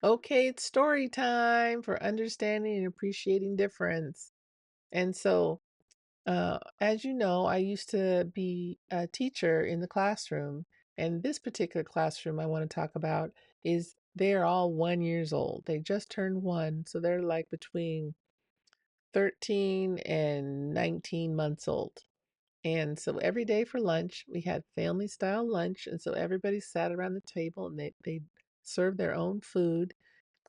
Okay, it's story time for understanding and appreciating difference. And so, as you know, I used to be a teacher in the classroom, and this particular classroom I want to talk about is they're all 1 years old. They just turned one, so they're like between 13 and 19 months old. And so every day for lunch, we had family style lunch, and so everybody sat around the table and they served their own food.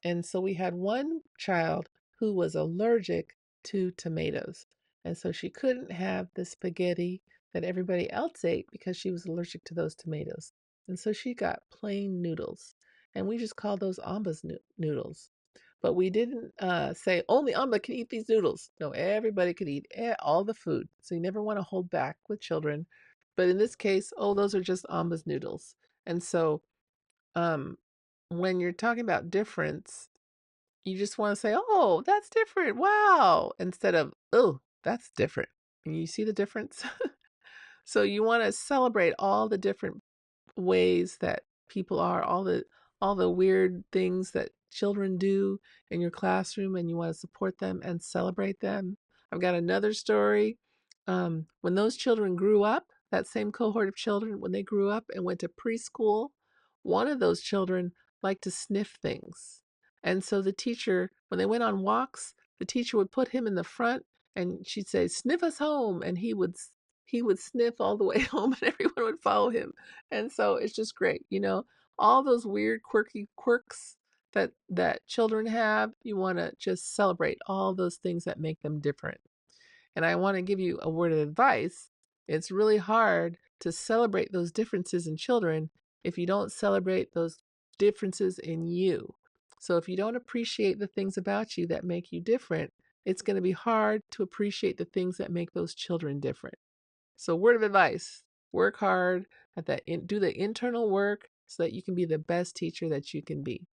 And so we had one child who was allergic to tomatoes. And so she couldn't have the spaghetti that everybody else ate because she was allergic to those tomatoes. And so she got plain noodles. And we just called those Amba's noodles. But we didn't say only Amba can eat these noodles. No, everybody could eat all the food. So you never want to hold back with children. But in this case, oh, those are just Amba's noodles. And so um, when you're talking about difference, you just want to say, "Oh, that's different. Wow," instead of, "Oh, that's different." And you see the difference? So you want to celebrate all the different ways that people are, all the weird things that children do in your classroom, and you want to support them and celebrate them. I've got another story. When those children grew up, that same cohort of children, when they grew up and went to preschool, one of those children liked to sniff things. And so the teacher, when they went on walks, the teacher would put him in the front and she'd say, "Sniff us home." And he would sniff all the way home and everyone would follow him. And so it's just great, all those weird quirky quirks that children have. You want to just celebrate all those things that make them different. And I want to give you a word of advice. It's really hard to celebrate those differences in children if you don't celebrate those differences in you. So if you don't appreciate the things about you that make you different, it's going to be hard to appreciate the things that make those children different. So, word of advice: work hard at that, do the internal work so that you can be the best teacher that you can be.